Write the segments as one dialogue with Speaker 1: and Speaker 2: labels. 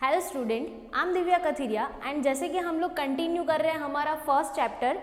Speaker 1: Hello student, I am Divya Kathiria and जैसे कि हम लोग कंटिन्यू कर रहे हैं हमारा फर्स्ट चैप्टर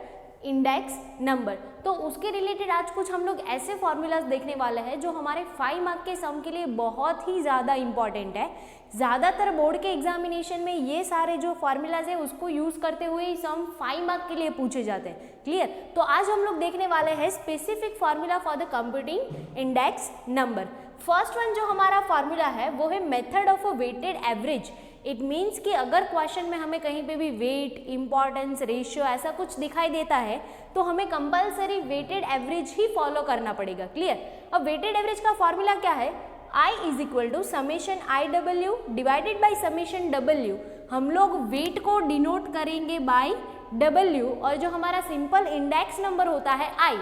Speaker 1: इंडेक्स नंबर, तो उसके रिलेटेड आज कुछ हम लोग ऐसे फॉर्मूलाज देखने वाले हैं जो हमारे 5 मार्क के सम के लिए बहुत ही ज़्यादा इंपॉर्टेंट है। ज़्यादातर बोर्ड के एग्जामिनेशन में ये सारे जो फार्मूलाज है उसको यूज़ करते हुए ही सम 5 मार्क के लिए पूछे जाते हैं। क्लियर? तो आज हम लोग देखने वाले हैं specific formula for the computing index number. First one जो हमारा फार्मूला है वो है method of a weighted average. It means कि अगर क्वेश्चन में हमें कहीं पे भी वेट, इंपॉर्टेंस, रेशियो ऐसा कुछ दिखाई देता है तो हमें कंपलसरी वेटेड एवरेज ही फॉलो करना पड़ेगा। क्लियर? अब वेटेड एवरेज का फॉर्मूला क्या है? I is equal to summation I W divided by summation W. हम लोग वेट को डिनोट करेंगे बाई डब्ल्यू और जो हमारा सिंपल इंडेक्स नंबर होता है I,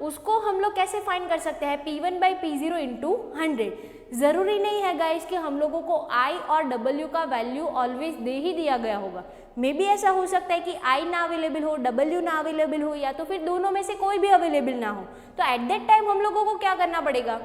Speaker 1: उसको हम लोग कैसे फाइंड कर सकते हैं? P1 by P0 into 100। ज़रूरी नहीं है गाइस कि हम लोगों को I और W का वैल्यू ऑलवेज दे ही दिया गया होगा। मे बी ऐसा हो सकता है कि I ना अवेलेबल हो, W ना अवेलेबल हो, या तो फिर दोनों में से कोई भी अवेलेबल ना हो। तो एट दैट टाइम हम लोगों को क्या करना पड़ेगा?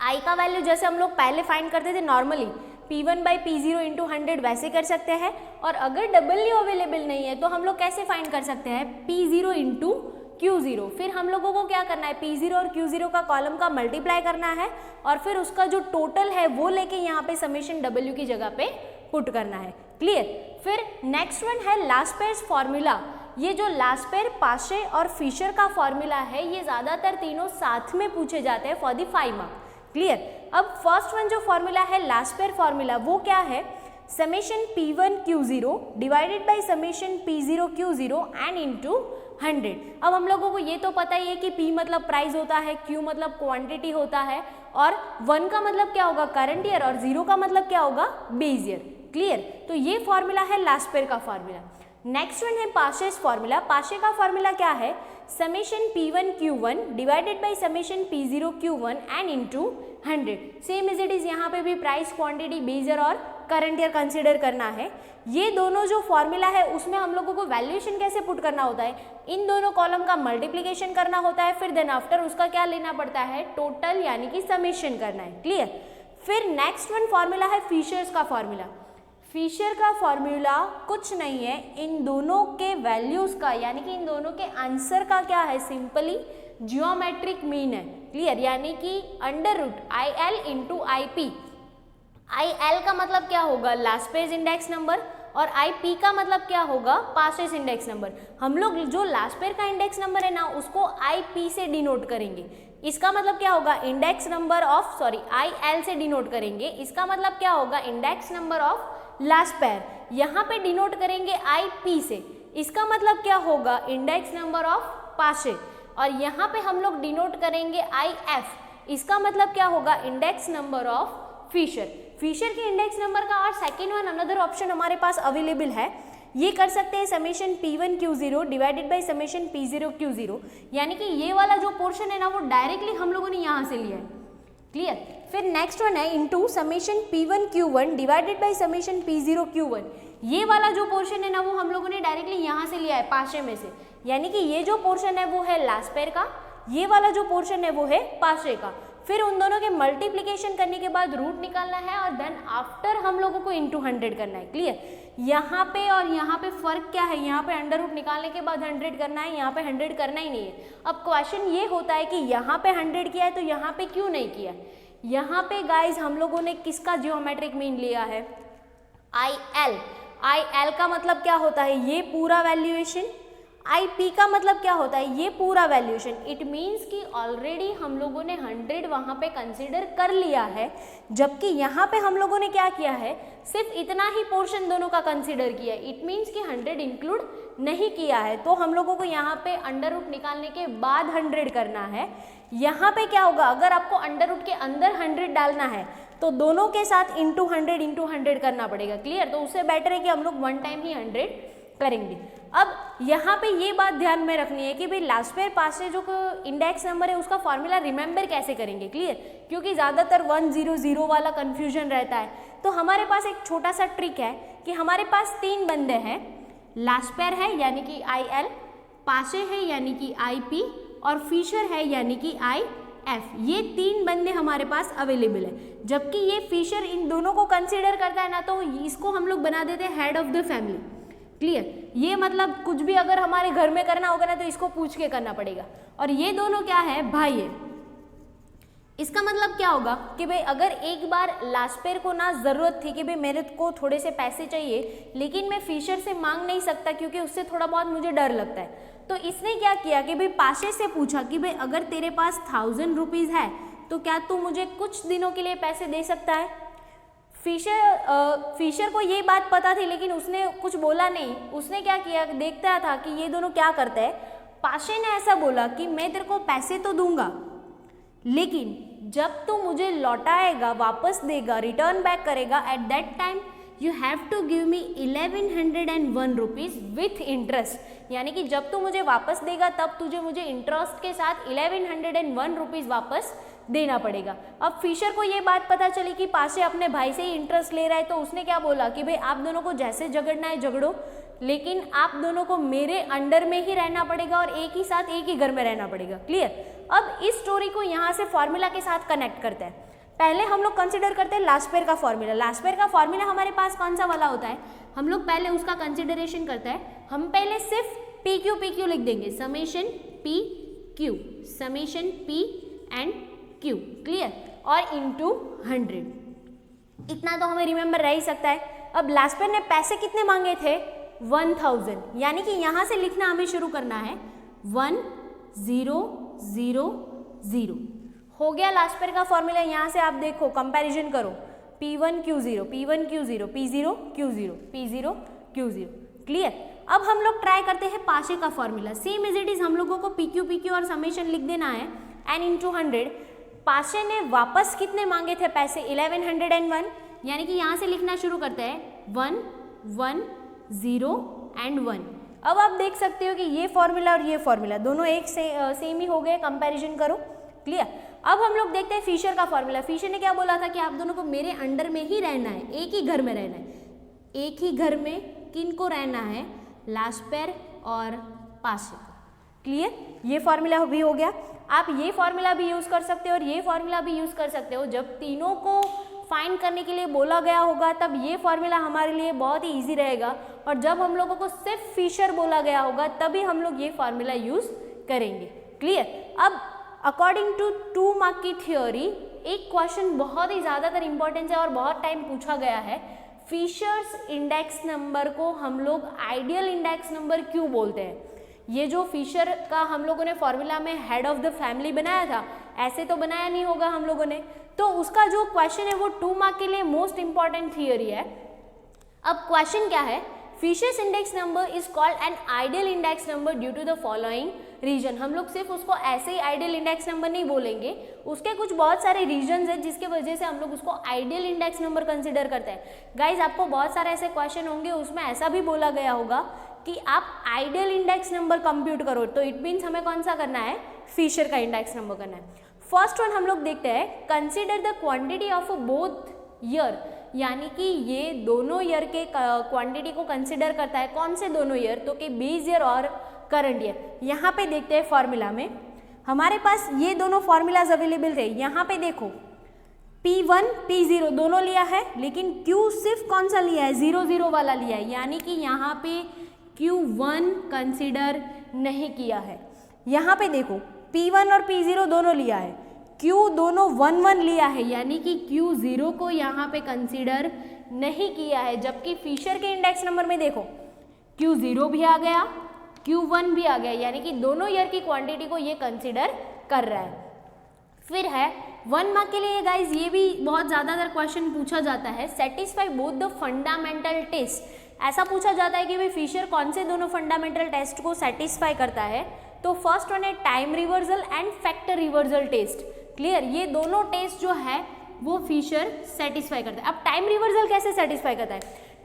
Speaker 1: I का वैल्यू जैसे हम लोग पहले फाइंड करते थे normally P1 by P0 into 100 वैसे कर सकते हैं, और अगर W अवेलेबल नहीं है तो हम लोग कैसे फाइंड कर सकते हैं? P0 into Q0। फिर हम लोगों को क्या करना है? P0 और Q0 का कॉलम का मल्टीप्लाई करना है और फिर उसका जो टोटल है वो लेके यहाँ पे समेशन W की जगह पे पुट करना है। क्लियर? फिर नेक्स्ट वन है लास्ट पेयर्स फॉर्मूला। ये जो लास्ट पेयर, पाशे और फिशर का फॉर्मूला है ये ज़्यादातर तीनों साथ में पूछे जाते हैं फॉर द 5 मार्क। क्लियर? अब फर्स्ट वन जो फॉर्मूला है लास्ट पेयर फॉर्मूला वो क्या है? Summation P1 Q0 divided by summation P0 Q0 and into 100। अब हम लोगों को ये तो पता ही है कि P मतलब प्राइस होता है, Q मतलब क्वांटिटी होता है, और 1 का मतलब क्या होगा? करंट ईयर, और 0 का मतलब क्या होगा? Base year. क्लियर? तो ये फॉर्मूला है लास्ट पेयर का फॉर्मूला। नेक्स्ट वन है पाशेस फॉर्मूला। पाशे का फॉर्मूला क्या है? Summation P1 Q1 divided by summation P0 Q1 and into 100। Same as it is यहाँ पे भी प्राइस, क्वांटिटी, बेस ईयर और करंट ईयर कंसिडर करना है। ये दोनों जो फॉर्मूला है उसमें हम लोगों को वैल्यूएशन कैसे पुट करना होता है? इन दोनों कॉलम का मल्टीप्लिकेशन करना होता है, फिर देन आफ्टर उसका क्या लेना पड़ता है? टोटल यानी कि समेशन करना है। क्लियर? फिर नेक्स्ट वन फॉर्मूला है फिशर्स का फॉर्मूला। फिशर का फॉर्मूला कुछ नहीं है, इन दोनों के वैल्यूज का यानी कि इन दोनों के आंसर का क्या है? सिंपली जियोमेट्रिक मीन है। क्लियर? यानी कि under root IL into IP। IL का मतलब क्या होगा? लास्ट पेज इंडेक्स नंबर, और IP का मतलब क्या होगा? Paasche's index number. हम लोग जो लास्ट पेयर का इंडेक्स नंबर है ना उसको IP से डिनोट करेंगे। इसका मतलब क्या होगा? इंडेक्स नंबर ऑफ IL से डिनोट करेंगे। इसका मतलब क्या होगा? Index number of last pair. यहाँ पे डिनोट करेंगे IP से, इसका मतलब क्या होगा? इंडेक्स नंबर ऑफ पाशे। और यहाँ पे हम लोग डिनोट करेंगे IF, इसका मतलब क्या होगा? Index number of Fisher. Fisher के इंडेक्स नंबर का और सेकेंड वन अनदर ऑप्शन हमारे पास अवेलेबल है। ये कर सकते हैं summation P1 Q0 divided by summation P0 Q0, यानी कि ये वाला जो पोर्शन है ना वो डायरेक्टली हम लोगों ने यहाँ से लिया है। क्लियर? फिर नेक्स्ट वन है into summation P1 Q1 divided by summation P0 Q1। ये वाला जो पोर्शन है ना वो हम लोगों ने डायरेक्टली यहाँ से लिया है पाशे में से, यानी कि ये जो पोर्शन है वो है लास्ट पेयर का, ये वाला जो पोर्शन है वो है पाशे का। फिर उन दोनों के मल्टीप्लिकेशन करने के बाद रूट निकालना है और देन आफ्टर हम लोगों को इंटू 100 करना है। क्लियर? यहाँ पे और यहाँ पे फर्क क्या है? यहाँ पे अंडर रूट निकालने के बाद 100 करना है, यहाँ पे 100 करना ही नहीं है। अब क्वेश्चन ये होता है कि यहाँ पे 100 किया है तो यहाँ पे क्यों नहीं किया? यहाँ पे गाइज हम लोगों ने किसका जियोमेट्रिक मीन लिया है? IL। IL का मतलब क्या होता है? ये पूरा वैल्यूएशन। IP का मतलब क्या होता है? ये पूरा वैल्यूएशन। इट मीन्स कि ऑलरेडी हम लोगों ने 100 वहाँ पे कंसीडर कर लिया है, जबकि यहाँ पे हम लोगों ने क्या किया है? सिर्फ इतना ही पोर्शन दोनों का कंसीडर किया है। इट मीन्स कि 100 इंक्लूड नहीं किया है, तो हम लोगों को यहाँ पे अंडर रूट निकालने के बाद 100 करना है। यहाँ पे क्या होगा? अगर आपको अंडर रूट के अंदर 100 डालना है तो दोनों के साथ इंटू 100 करना पड़ेगा। क्लियर? तो उससे बेटर है कि हम लोग वन टाइम ही 100 करेंगे। अब यहाँ पे ये बात ध्यान में रखनी है कि भाई लास्ट पेयर पासे जो इंडेक्स नंबर है उसका फॉर्मूला रिमेंबर कैसे करेंगे। क्लियर? क्योंकि ज़्यादातर 100 वाला कन्फ्यूजन रहता है, तो हमारे पास एक छोटा सा ट्रिक है कि हमारे पास 3 बंदे हैं। लास्ट पेयर है यानी कि IL, पासे है यानी कि IP, और फिशर है यानी कि एफ, ये 3 बंदे हमारे पास अवेलेबल है। जबकि ये फिशर इन दोनों को कंसीडर करता है ना, तो इसको हम लोग बना देते हैं head of the family. Clear? ये मतलब कुछ भी अगर हमारे घर में करना होगा ना तो इसको पूछ के करना पड़ेगा। और ये दोनों क्या है, भाई है। इसका मतलब क्या होगा कि भाई अगर एक बार लास्पेर को ना ज़रूरत थी कि भाई मेरे को थोड़े से पैसे चाहिए, लेकिन मैं फिशर से मांग नहीं सकता क्योंकि उससे थोड़ा बहुत मुझे डर लगता है, तो इसने क्या किया कि भाई पाशे से पूछा कि भाई अगर तेरे पास 1000 रुपीज़ है तो क्या तू मुझे कुछ दिनों के लिए पैसे दे सकता है। फिशर को ये बात पता थी लेकिन उसने कुछ बोला नहीं। उसने क्या किया, देखता था कि ये दोनों क्या करते हैं। पाशे ने ऐसा बोला कि मैं तेरे को पैसे तो दूंगा, लेकिन जब तू मुझे लौटाएगा, वापस देगा, रिटर्न बैक करेगा, at that time you have to give me 1101 rupees with interest. यानी कि जब तू मुझे वापस देगा तब तुझे मुझे इंटरेस्ट के साथ 1101 रुपीज़ वापस देना पड़ेगा। अब फिशर को ये बात पता चली कि पाशे अपने भाई से ही इंटरेस्ट ले रहा है, तो उसने क्या बोला कि भाई आप दोनों को जैसे झगड़ना है झगड़ो, लेकिन आप दोनों को मेरे अंडर में ही रहना पड़ेगा और एक ही साथ एक ही घर में रहना पड़ेगा। क्लियर? अब इस स्टोरी को यहाँ से फॉर्मूला के साथ कनेक्ट करते हैं। पहले हम लोग कंसिडर करते हैं लास्पेर का फॉर्मूला। लास्पेर का फॉर्मूला हमारे पास कौन सा वाला होता है, हम लोग पहले उसका कंसिडरेशन करते हैं। हम पहले सिर्फ पी क्यू लिख देंगे, summation P Q, summation P and Q. Clear? और इंटू 100, इतना तो हमें रिमेंबर रह ही सकता है। अब लास्पेर ने पैसे कितने मांगे थे, 1000, यानी कि यहाँ से लिखना हमें शुरू करना है 1000। हो गया लास्पेर का फॉर्मूला। यहाँ से आप देखो, कंपैरिजन करो, P1 Q0, P1 Q0, P0 Q0, P0 Q0। Clear? अब हम लोग ट्राई करते हैं पाशे का formula. Same as it is हम लोगों को PQ और समेशन लिख देना है एन इंटू 100। पाशे ने वापस कितने मांगे थे पैसे, 1101, यानी कि यहाँ से लिखना शुरू करते हैं 1 1 0 एंड 1। अब आप देख सकते हो कि ये फॉर्मूला और ये फॉर्मूला दोनों एक सेम ही हो गए, कंपैरिजन करो। क्लियर? अब हम लोग देखते हैं फिशर का फॉर्मूला। फिशर ने क्या बोला था कि आप दोनों को मेरे अंडर में ही रहना है, एक ही घर में रहना है। एक ही घर में किन को रहना है, लास्पेर और पाशे को। क्लियर? ये फॉर्मूला भी हो गया। आप ये फॉर्मूला भी यूज़ कर सकते हो और ये फॉर्मूला भी यूज़ कर सकते हो। जब तीनों को फाइंड करने के लिए बोला गया होगा तब ये फॉर्मूला हमारे लिए बहुत ही ईजी रहेगा, और जब हम लोगों को सिर्फ फिशर बोला गया होगा तभी हम लोग ये फॉर्मूला यूज़ करेंगे। क्लियर? अब अकॉर्डिंग टू 2 मार्क की थ्योरी एक क्वेश्चन बहुत ही ज़्यादातर इंपॉर्टेंस है और बहुत टाइम पूछा गया है, फिशर्स इंडेक्स नंबर को हम लोग आइडियल इंडेक्स नंबर क्यों बोलते हैं। ये जो फिशर का हम लोगों ने फॉर्मूला में हेड ऑफ द फैमिली बनाया था, ऐसे तो बनाया नहीं होगा हम लोगों ने, तो उसका जो क्वेश्चन है वो 2 मार्क के लिए मोस्ट इंपॉर्टेंट थियरी है। अब क्वेश्चन क्या है, Fisher's index number is called an ideal index number due to the following reason. हम लोग सिर्फ उसको ऐसे ही आइडियल इंडेक्स नंबर नहीं बोलेंगे, उसके कुछ बहुत सारे रीजन है जिसके वजह से हम लोग उसको आइडियल इंडेक्स नंबर कंसिडर करते हैं। गाइज, आपको बहुत सारे ऐसे क्वेश्चन होंगे उसमें ऐसा भी बोला गया होगा कि आप आइडियल इंडेक्स नंबर कंप्यूट करो, तो इट मीन्स हमें कौन सा करना है, फिशर का इंडेक्स नंबर करना है। फर्स्ट वन हम लोग देखते हैं, consider the quantity of both year, यानी कि ये दोनों ईयर के क्वांटिटी को कंसिडर करता है। कौन से दोनों ईयर, तो कि बेस ईयर और करंट ईयर। यहाँ पे देखते हैं फॉर्मूला में हमारे पास ये दोनों फॉर्मूलाज अवेलेबल थे। यहाँ पे देखो P1 P0 दोनों लिया है, लेकिन Q सिर्फ कौन सा लिया है, 0 वाला लिया है, यानी कि यहाँ पे Q1 कंसिडर नहीं किया है। यहाँ पे देखो P1 और P0 दोनों लिया है, Q दोनों 1 लिया है, यानी कि Q0 को यहाँ पे कंसिडर नहीं किया है। जबकि फिशर के इंडेक्स नंबर में देखो Q0 भी आ गया, Q1 भी आ गया, यानी कि दोनों ईयर की क्वांटिटी को ये कंसिडर कर रहा है। फिर है 1 मार्क के लिए गाइज, ये भी बहुत ज़्यादातर क्वेश्चन पूछा जाता है, satisfy both the fundamental test. ऐसा पूछा जाता है कि भाई फिशर कौन से दोनों फंडामेंटल टेस्ट को सेटिस्फाई करता है, तो फर्स्ट वन है time reversal and factor reversal test. Clear? ये दोनों टेस्ट जो है वो फिशर सेटिस्फाई करता है। अब टाइम रिवर्सल कैसे सेटिस्फाई करता है,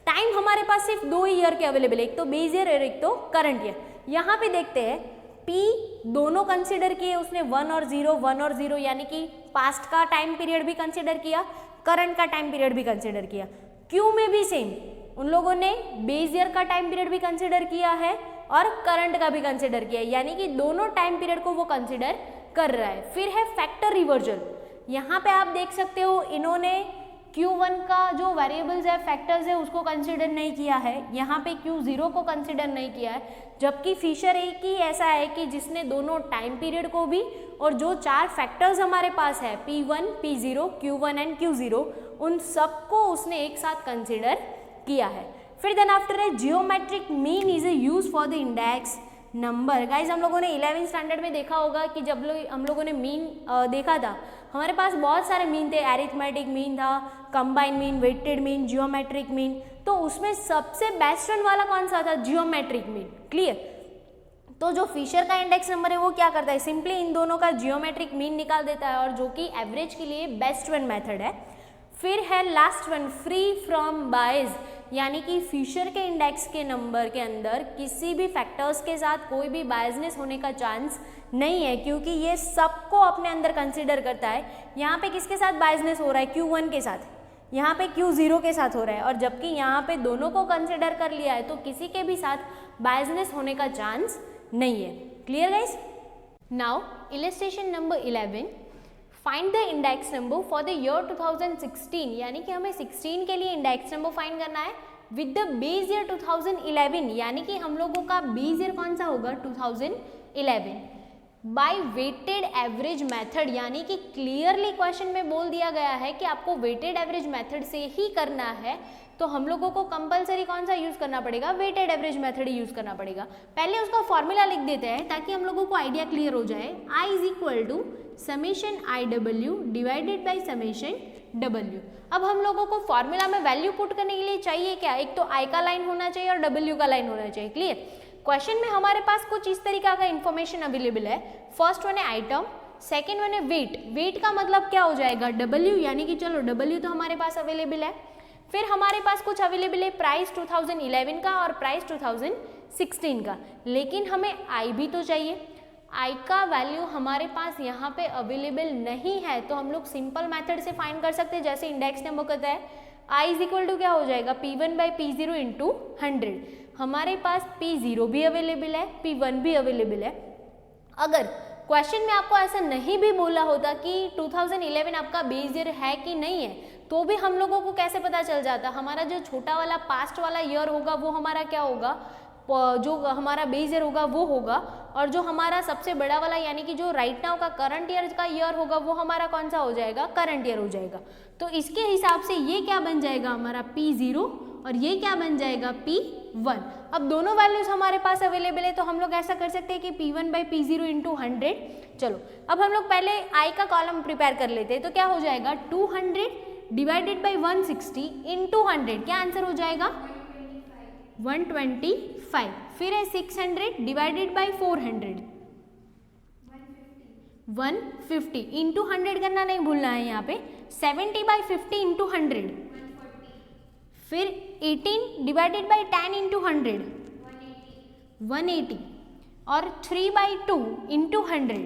Speaker 1: टाइम हमारे पास सिर्फ 2 ईयर के अवेलेबल है, एक तो बेस ईयर और एक तो करंट ईयर। यहाँ पे देखते हैं P दोनों कंसिडर किए उसने, 1 और 0, यानी कि पास्ट का टाइम पीरियड भी कंसिडर किया, करंट का टाइम पीरियड भी कंसिडर किया। Q में भी सेम, उन लोगों ने बेस ईयर का टाइम पीरियड भी कंसिडर किया है और करंट का भी कंसिडर किया है, यानी कि दोनों टाइम पीरियड को वो कंसिडर कर रहा है। फिर है फैक्टर रिवर्जल, यहाँ पे आप देख सकते हो इन्होंने Q1 का जो वेरिएबल्स है फैक्टर्स है उसको कंसिडर नहीं किया है, यहाँ पे Q0 को कंसिडर नहीं किया है, जबकि फिशर एक ही ऐसा है कि जिसने दोनों टाइम पीरियड को भी और जो 4 फैक्टर्स हमारे पास है P1, P0, Q1 and Q0 उन सबको उसने एक साथ कंसिडर किया है। फिर देन आफ्टर है geometric mean is a use for the index number. Guys हम लोगों ने 11वीं स्टैंडर्ड में देखा होगा कि जब हम लोगों ने मीन देखा था, हमारे पास बहुत सारे मीन थे, एरिथमेटिक मीन था, combine mean, weighted mean, geometric mean, तो उसमें सबसे बेस्ट वन वाला कौन सा था? Geometric mean. क्लियर? तो जो फिशर का इंडेक्स नंबर है वो क्या करता है, सिंपली इन दोनों का जियोमेट्रिक मीन निकाल देता है, और जो कि एवरेज के लिए बेस्ट वन मेथड है। फिर है लास्ट वन, फ्री फ्रॉम बायस, यानी कि फिशर के इंडेक्स के नंबर के अंदर किसी भी फैक्टर्स के साथ कोई भी बायसनेस होने का चांस नहीं है, क्योंकि ये सबको अपने अंदर कंसीडर करता है। यहाँ पे किसके साथ बायसनेस हो रहा है? Q1 के साथ, यहाँ पे Q0 के साथ हो रहा है, और जबकि यहाँ पे दोनों को कंसीडर कर लिया है तो किसी के भी साथ बायसनेस होने का चांस नहीं है। Clear guys? Now illustration number 11, find the index number for the year 2016, यानी कि हमें 16 के लिए इंडेक्स नंबर फाइंड करना है विद द बेस ईयर 2011, यानी कि हम लोगों का बेस ईयर कौन सा होगा? 2011, बाय वेटेड एवरेज मेथड, यानी कि क्लियरली क्वेश्चन में बोल दिया गया है कि आपको वेटेड एवरेज मेथड से ही करना है, तो हम लोगों को कंपलसरी कौन सा यूज करना पड़ेगा? वेटेड एवरेज मेथड ही यूज करना पड़ेगा। पहले उसका फॉर्मूला लिख देते हैं ताकि हम लोगों को आइडिया क्लियर हो जाए। I is equal to summation IW divided by summation W। अब हम लोगों को फॉर्मूला में वैल्यू पुट करने के लिए चाहिए क्या? एक तो I का लाइन होना चाहिए और W का लाइन होना चाहिए। क्लियर? क्वेश्चन में हमारे पास कुछ इस तरीका का इंफॉर्मेशन अवेलेबल है। फर्स्ट वन है आइटम, सेकेंड वन है वेट। वेट का मतलब क्या हो जाएगा? W, यानी कि चलो W तो हमारे पास अवेलेबल है। फिर हमारे पास कुछ अवेलेबल है प्राइस 2011 का और प्राइस 2016 का, लेकिन हमें I भी तो चाहिए। I का वैल्यू हमारे पास यहाँ पे अवेलेबल नहीं है, तो हम लोग सिंपल मेथड से फाइंड कर सकते हैं, जैसे इंडेक्स नंबर कहता है I इज इक्वल टू क्या हो जाएगा? P1 by P0 into 100। हमारे पास P0 भी अवेलेबल है, P1 भी अवेलेबल है। अगर क्वेश्चन में आपको ऐसा नहीं भी बोला होता कि 2011 आपका बेस ईयर है कि नहीं है, तो भी हम लोगों को कैसे पता चल जाता? हमारा जो छोटा वाला पास्ट वाला ईयर होगा वो हमारा क्या होगा? जो हमारा बेस ईयर होगा वो होगा, और जो हमारा सबसे बड़ा वाला यानी कि जो राइट नाउ का करंट ईयर का ईयर होगा वो हमारा कौन सा हो जाएगा? करंट ईयर हो जाएगा। तो इसके हिसाब से ये क्या बन जाएगा? हमारा P0, और ये क्या बन जाएगा? P1। अब दोनों वैल्यूज हमारे पास अवेलेबल है, तो हम लोग ऐसा कर सकते हैं कि P1 बाई P0 इंटू 100। चलो अब हम लोग पहले I का कॉलम प्रिपेयर कर लेते हैं, तो क्या हो जाएगा? 200 डिवाइडेड बाई 160 इंटू 100, क्या आंसर हो जाएगा? 125। फिर है 600 डिवाइडेड बाई 400, 150 इंटू 100 करना नहीं भूलना है यहाँ पे। 70 बाई 50 इंटू 100, फिर 18 डिवाइडेड बाई 10 इंटू 100, 180, और 3 बाई 2 इंटू 100,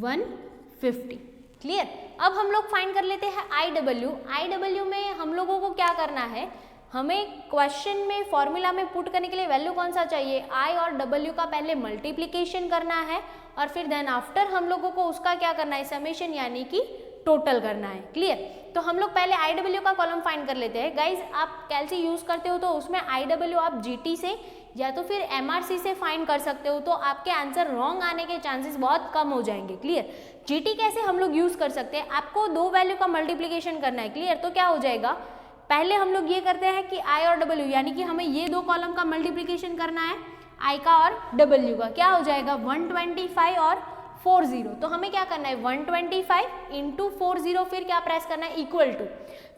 Speaker 1: 150। क्लियर? अब हम लोग फाइंड कर लेते हैं IW। IW में हम लोगों को क्या करना है? हमें क्वेश्चन में फॉर्मूला में पुट करने के लिए वैल्यू कौन सा चाहिए? I और W का पहले मल्टीप्लिकेशन करना है, और फिर देन आफ्टर हम लोगों को उसका क्या करना है? समेशन, यानी कि टोटल करना है। क्लियर? तो हम लोग पहले IW का कॉलम फाइंड कर लेते हैं। गाइज आप कैलसी यूज करते हो तो उसमें IW आप GT से या तो फिर MRC से फाइंड कर सकते हो, तो आपके आंसर रॉन्ग आने के चांसेस बहुत कम हो जाएंगे। क्लियर? GT कैसे हम लोग यूज कर सकते हैं? आपको दो वैल्यू का मल्टीप्लिकेशन करना है। क्लियर? तो क्या हो जाएगा? पहले हम लोग ये करते हैं कि I और W, यानी कि हमें ये दो कॉलम का मल्टीप्लिकेशन करना है, I का और W का। क्या हो जाएगा? 125 और 40। तो हमें क्या करना है? 125 इंटू 40, फिर क्या प्रेस करना है? इक्वल टू,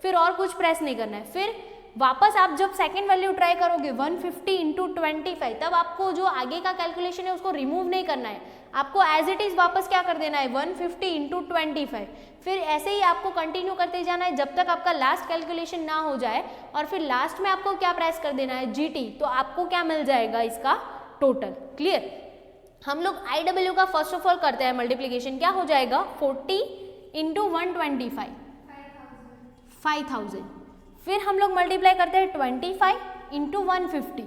Speaker 1: फिर और कुछ प्रेस नहीं करना है। फिर वापस आप जब सेकेंड वैल्यू ट्राई करोगे 150 इंटू 25, तब आपको जो आगे का कैलकुलेशन है उसको रिमूव नहीं करना है, आपको एज इट इज वापस क्या कर देना है? 150 इंटू 25। फिर ऐसे ही आपको कंटिन्यू करते जाना है जब तक आपका लास्ट कैलकुलेशन ना हो जाए, और फिर लास्ट में आपको क्या प्रेस कर देना है? GT। तो आपको क्या मिल जाएगा? इसका टोटल। क्लियर? हम लोग IW का फर्स्ट ऑफ ऑल करते हैं मल्टीप्लिकेशन। क्या हो जाएगा? 40 इंटू 125, 5000। फिर हम लोग मल्टीप्लाई करते हैं 25 इंटू 150,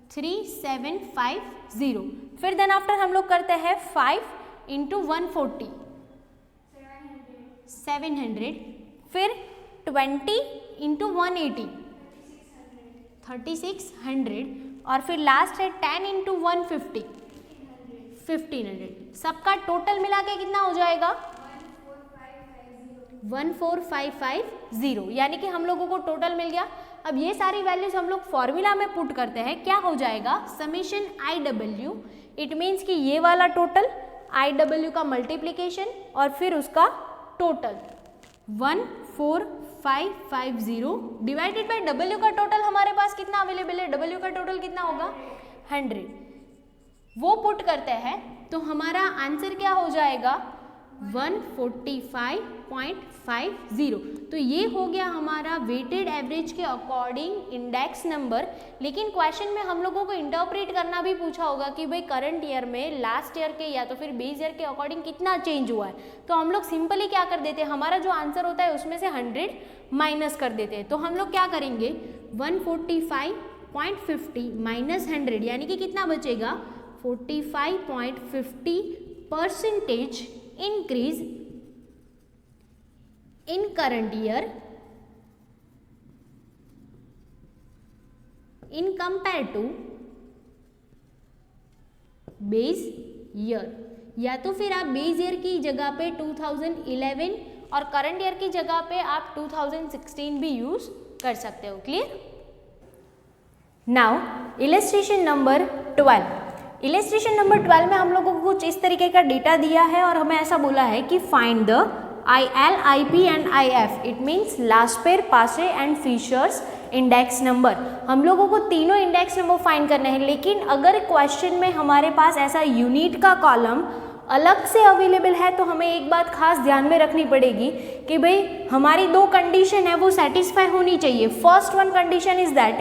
Speaker 1: 3750। फिर देन आफ्टर हम लोग करते हैं 5 इंटू 140 700, फिर 20 इंटू 180 3600, और फिर लास्ट है 10 इंटू 150 1500। सबका टोटल मिला के कितना हो जाएगा 14550, यानी कि हम लोगों को टोटल मिल गया। अब ये सारी वैल्यूज हम लोग फॉर्मूला में पुट करते हैं, क्या हो जाएगा समेशन IW, इट मीन्स कि ये वाला टोटल IW का मल्टीप्लीकेशन और फिर उसका टोटल 14550 डिवाइडेड बाय W का टोटल हमारे पास कितना अवेलेबल है, W का टोटल कितना होगा 100, वो पुट करते हैं तो हमारा आंसर क्या हो जाएगा 145.50। तो ये हो गया हमारा वेटेड एवरेज के अकॉर्डिंग इंडेक्स नंबर। लेकिन क्वेश्चन में हम लोगों को इंटरप्रेट करना भी पूछा होगा कि भाई करंट ईयर में लास्ट ईयर के या तो फिर बेस ईयर के अकॉर्डिंग कितना चेंज हुआ है। तो हम लोग सिंपली क्या कर देते हैं, हमारा जो आंसर होता है उसमें से 100 माइनस कर देते हैं। तो हम लोग क्या करेंगे 145.50 माइनस 100, यानी कि कितना बचेगा 45.50% increase in current year in compare to base year। या तो फिर आप बेस ईयर की जगह पे 2011 और करंट ईयर की जगह पे आप 2016 भी यूज कर सकते हो। Clear? Now illustration number 12। Illustration number 12 में हम लोगों को कुछ इस तरीके का डेटा दिया है और हमें ऐसा बोला है कि find the IL, IP and IF, it means Laspeyres, Paasche and fishers index number. हम लोगों को तीनों इंडेक्स नंबर फाइंड करना है। लेकिन अगर क्वेश्चन में हमारे पास ऐसा यूनिट का कॉलम अलग से अवेलेबल है तो हमें एक बात खास ध्यान में रखनी पड़ेगी कि भाई हमारी दो कंडीशन है वो सेटिस्फाई होनी चाहिए। First one condition is that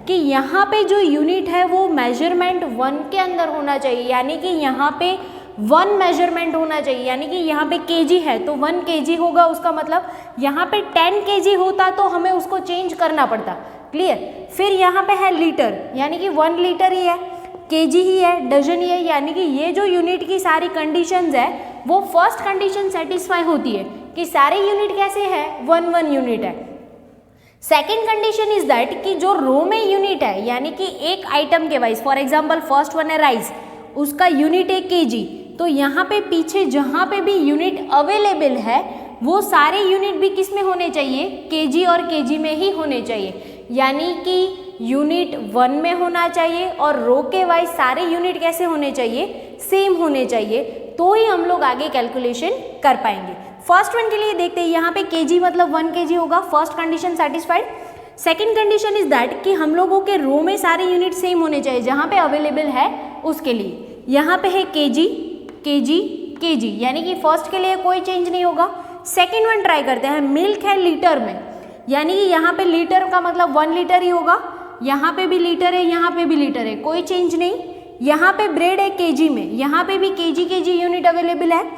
Speaker 1: कि यहाँ पे जो यूनिट है वो मेजरमेंट 1 के अंदर होना चाहिए, यानी कि यहाँ पे 1 मेजरमेंट होना चाहिए। यानी कि यहाँ पे केजी है तो 1 केजी होगा, उसका मतलब यहाँ पे 10 केजी होता तो हमें उसको चेंज करना पड़ता। क्लियर? फिर यहाँ पे है लीटर, यानी कि 1 लीटर ही है, केजी ही है, डजन ही है, यानी कि ये जो यूनिट की सारी कंडीशंस है वो फर्स्ट कंडीशन सेटिस्फाई होती है कि सारे यूनिट कैसे है 1 यूनिट है। सेकेंड कंडीशन इज दैट कि जो रो में यूनिट है, यानी कि एक आइटम के wise, for example first one है राइस, उसका यूनिट है केजी, तो यहाँ पे पीछे जहाँ पे भी यूनिट अवेलेबल है वो सारे यूनिट भी किस में होने चाहिए, केजी और केजी में ही होने चाहिए। यानी कि यूनिट 1 में होना चाहिए और रो के वाइज सारे यूनिट कैसे होने चाहिए, सेम होने चाहिए, तो ही हम लोग आगे कैलकुलेशन कर पाएंगे। फर्स्ट वन के लिए देखते हैं, यहाँ पे केजी मतलब 1 केजी होगा, first condition satisfied. Second condition is that कि हम लोगों के रो में सारे यूनिट सेम होने चाहिए जहाँ पे अवेलेबल है उसके लिए। यहाँ पे है केजी केजी केजी, यानी कि फर्स्ट के लिए कोई चेंज नहीं होगा। सेकंड वन ट्राई करते हैं, मिल्क है लीटर में, यानी कि यहाँ पे लीटर का मतलब 1 लीटर ही होगा, यहाँ पे भी लीटर है, यहाँ पे भी लीटर है, कोई चेंज नहीं। यहाँ पे ब्रेड है केजी में, यहाँ पे भी केजी केजी यूनिट अवेलेबल है।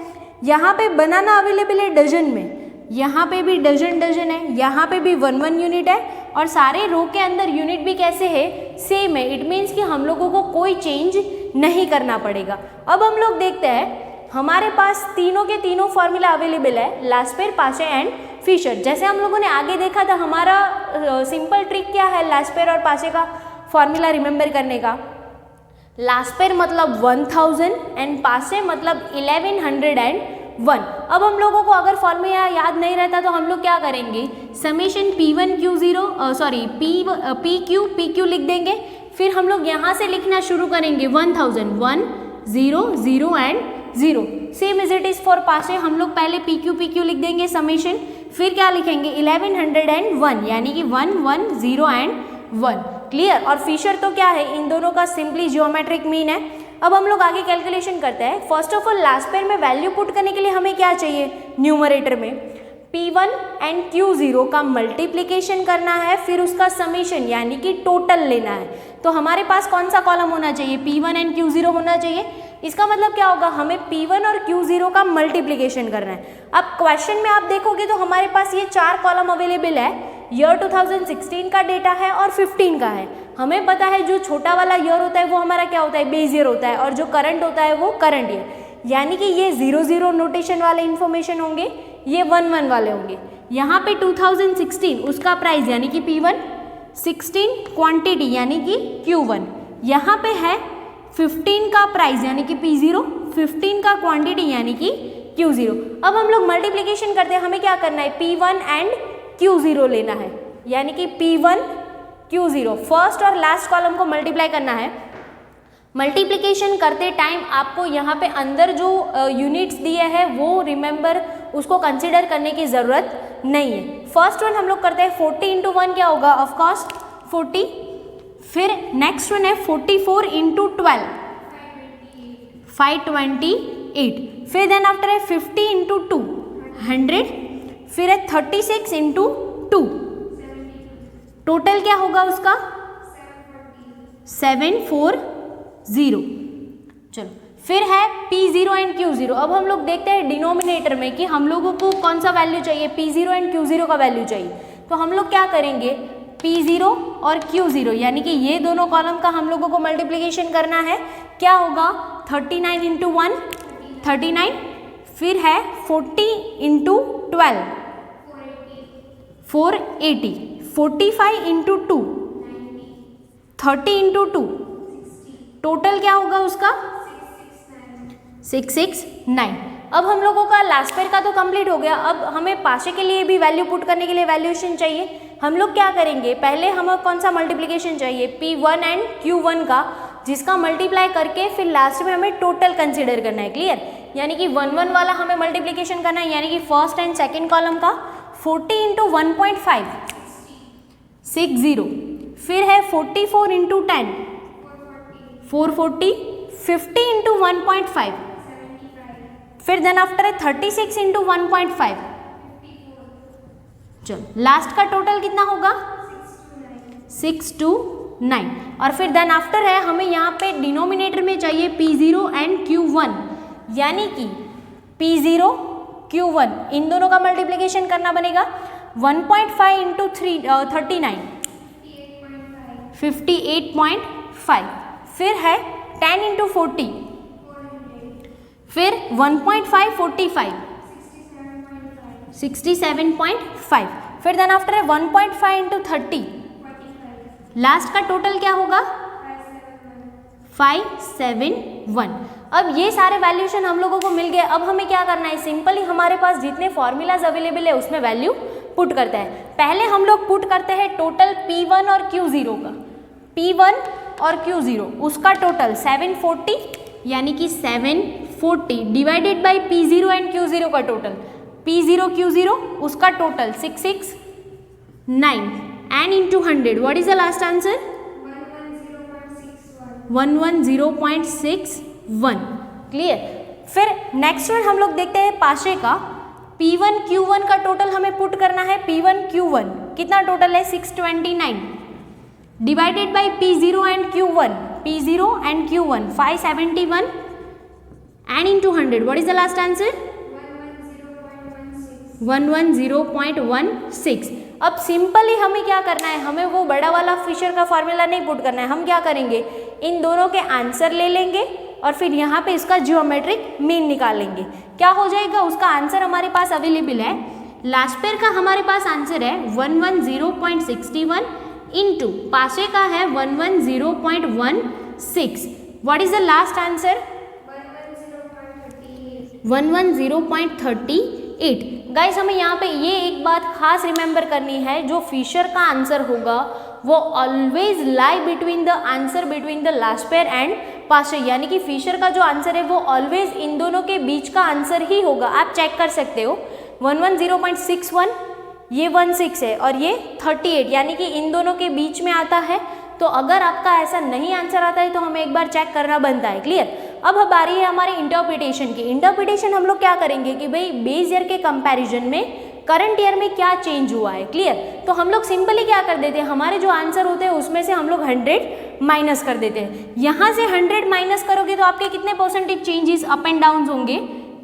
Speaker 1: यहाँ पे बनाना अवेलेबल है डजन में, यहाँ पे भी डजन डजन है, यहाँ पे भी 1 यूनिट है, और सारे रो के अंदर यूनिट भी कैसे है, सेम है। इट मीन्स कि हम लोगों को कोई चेंज नहीं करना पड़ेगा। अब हम लोग देखते हैं, हमारे पास तीनों के तीनों फॉर्मूला अवेलेबल है, लास्पेर, पासे एंड फिशर। जैसे हम लोगों ने आगे देखा था, हमारा सिंपल ट्रिक क्या है लास्पेर और पासे का फॉर्मूला रिमेंबर करने का। लास्पेर मतलब 1000 एंड पासे मतलब 1101। अब हम लोगों को अगर फॉर्मूला याद नहीं रहता तो हम लोग क्या करेंगे, समेशन PQ लिख देंगे। फिर हम लोग यहाँ से लिखना शुरू करेंगे 1000 1 0 0 and 0। Same as it is for Paasche, हम लोग पहले PQ लिख देंगे समेशन, फिर क्या लिखेंगे 1101, यानी कि 1 1 0 एंड 1। क्लियर? और फिशर तो क्या है, इन दोनों का सिंपली जियोमेट्रिक मीन है। अब हम लोग आगे कैलकुलेशन करते हैं। फर्स्ट ऑफ ऑल लास्पेर में वैल्यू पुट करने के लिए हमें क्या चाहिए, न्यूमरेटर में P1 एंड Q0 का मल्टीप्लिकेशन करना है, फिर उसका समेशन यानी कि टोटल लेना है। तो हमारे पास कौन सा कॉलम होना चाहिए, P1 एंड Q0 होना चाहिए। इसका मतलब क्या होगा, हमें P1 और Q0 का मल्टीप्लिकेशन करना है। अब क्वेश्चन में आप देखोगे तो हमारे पास ये 4 कॉलम अवेलेबल है, ईयर 2016 का डेटा है और 15 का है। हमें पता है जो छोटा वाला ईयर होता है वो हमारा क्या होता है, बेस ईयर होता है, और जो करंट होता है वो करंट ईयर, यानी कि ये 00 नोटेशन वाले इन्फॉर्मेशन होंगे, ये 11 वाले होंगे। यहाँ पे 2016 उसका प्राइस यानी कि P1, 16 क्वांटिटी यानी कि Q1, यहाँ पे है 15 का प्राइस यानी कि P0, 15 का क्वांटिटी यानी कि Q0। अब हम लोग मल्टीप्लिकेशन करते हैं, हमें क्या करना है, P1 एंड Q0 लेना है, यानी कि P1 Q0 फर्स्ट और लास्ट कॉलम को मल्टीप्लाई करना है। मल्टीप्लिकेशन करते टाइम आपको यहाँ पे अंदर जो यूनिट्स दिए हैं वो रिमेंबर उसको कंसिडर करने की ज़रूरत नहीं है। फर्स्ट वन हम लोग करते हैं 40 इंटू 1 क्या होगा, ऑफकोर्स 40। फिर नेक्स्ट वन है 44 इंटू 12 528। फिर देन आफ्टर है 50 इंटू 2 100। फिर है 36 इंटू 2, टोटल क्या होगा उसका 740। चलो फिर है P0 एंड Q0। अब हम लोग देखते हैं डिनोमिनेटर में कि हम लोगों को कौन सा वैल्यू चाहिए, P0 एंड Q0 का वैल्यू चाहिए। तो हम लोग क्या करेंगे, P0 और Q0 यानी कि ये दोनों कॉलम का हम लोगों को मल्टीप्लिकेशन करना है, क्या होगा 39 इंटू 1 39। फिर है 40 इंटू 12 480। 45 इंटू 2 30 इंटू 2, टोटल क्या होगा उसका 669। अब हम लोगों का लास्ट पेयर का तो कंप्लीट हो गया। अब हमें पासे के लिए भी वैल्यू पुट करने के लिए वैल्यूएशन चाहिए। हम लोग क्या करेंगे, पहले हमें कौन सा मल्टीप्लिकेशन चाहिए, P1 एंड Q1 का, जिसका मल्टीप्लाई करके फिर लास्ट में हमें टोटल कंसीडर करना है। क्लियर, यानी कि 1 वाला हमें मल्टीप्लिकेशन करना है, यानी कि फर्स्ट एंड सेकेंड कॉलम का 40 इंटू 1.5 60। फिर है 44 इंटू 10 440। 50 इंटू 1.5, फिर देन आफ्टर है 36 इंटू 1.5। चलो लास्ट का टोटल कितना होगा 629। और फिर देन आफ्टर है हमें यहाँ पे डिनोमिनेटर में चाहिए P0 एंड Q1, यानी कि P0 Q1 इन दोनों का मल्टीप्लिकेशन करना बनेगा। 1.5 इंटू 39 58.5। फिर है 10 इंटू 40, फिर 1.5 45 67.5। फिर देन आफ्टर है 1.5 इंटू 30, लास्ट का टोटल क्या होगा 571। अब ये सारे वैल्यूएशन हम लोगों को मिल गए। अब हमें क्या करना है, सिंपली हमारे पास जितने फॉर्मूलाज अवेलेबल है उसमें वैल्यू पुट करते हैं। पहले हम लोग पुट करते हैं टोटल P1 और Q0 का, P1 और Q0 उसका टोटल 740, यानी कि 740 divided by P0 and Q0 का टोटल, P0 Q0 उसका total 669 and into 100, what is the last answer 110.61। Clear. फिर नेक्स्ट वन हम लोग देखते हैं पाशे का, P1 Q1 का टोटल हमें पुट करना है। P1 Q1 कितना टोटल है 629 divided by P0 and Q1, P0 and Q1 571 and into 100, what is the last answer 110.16। अब सिंपली हमें क्या करना है, हमें वो बड़ा वाला फिशर का फॉर्मूला नहीं पुट करना है। हम क्या करेंगे, इन दोनों के आंसर ले लेंगे और फिर यहाँ पे इसका जियोमेट्रिक मीन निकाल लेंगे। क्या हो जाएगा, उसका आंसर हमारे पास अवेलेबल है। लास्ट पेयर का हमारे पास आंसर है 110.61 इंटू पासे का है 110.16। What is the last answer 110.38। Guys हमें यहाँ पे ये एक बात खास रिमेंबर करनी है, जो फिशर का आंसर होगा वो always lie between the answer between the last pair and पासे, यानी कि फिशर का जो आंसर है वो ऑलवेज इन दोनों के बीच का आंसर ही होगा। आप चेक कर सकते हो 110.61 ये 16 है और ये 38, यानी कि इन दोनों के बीच में आता है। तो अगर आपका ऐसा नहीं आंसर आता है तो हमें एक बार चेक करना बनता है। क्लियर। अब आ रही है हमारे इंटरप्रिटेशन की। इंटरप्रिटेशन हम लोग क्या करेंगे कि भाई बेस ईयर के कंपैरिजन में करंट ईयर में क्या चेंज हुआ है। क्लियर। तो हम लोग सिंपली क्या कर देते हैं, हमारे जो आंसर होते हैं उसमें से हम लोग 100 माइनस कर देते हैं। यहाँ से 100 माइनस करोगे तो आपके कितने percentage changes up and down होंगे,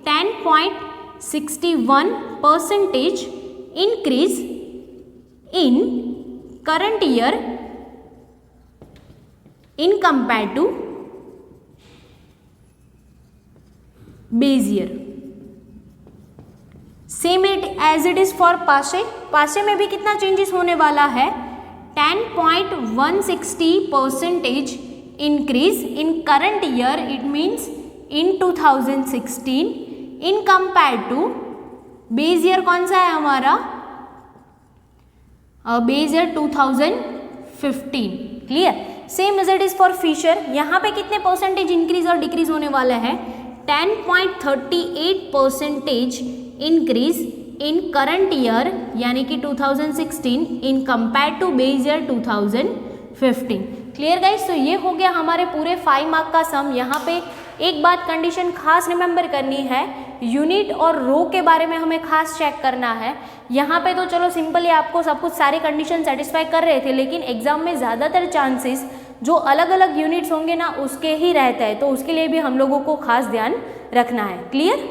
Speaker 1: 10.61% increase in current year in compare to base year. Same it as it is for Paasche. Paasche में भी कितना चेंजेस होने वाला है, 10.160% increase in current year, it means in 2016 in compare to base year. कौन सा है हमारा, base year 2015। Clear. Same as it is for Fisher. यहाँ पे कितने परसेंटेज इंक्रीज और डिक्रीज होने वाला है, 10.38% इंक्रीज इन करंट ईयर यानी कि 2016 in compare to base year 2015। Clear guys. तो ये हो गया हमारे पूरे 5 मार्क का सम। यहाँ पे एक बात कंडीशन खास रिमेंबर करनी है, यूनिट और रो के बारे में हमें खास चेक करना है। यहाँ पे तो चलो सिंपली आपको सब कुछ सारी कंडीशन सेटिस्फाई कर रहे थे, लेकिन एग्जाम में ज़्यादातर चांसेस जो अलग अलग यूनिट्स होंगे ना उसके ही रहता है, तो उसके लिए भी हम लोगों को खास ध्यान रखना है। क्लियर।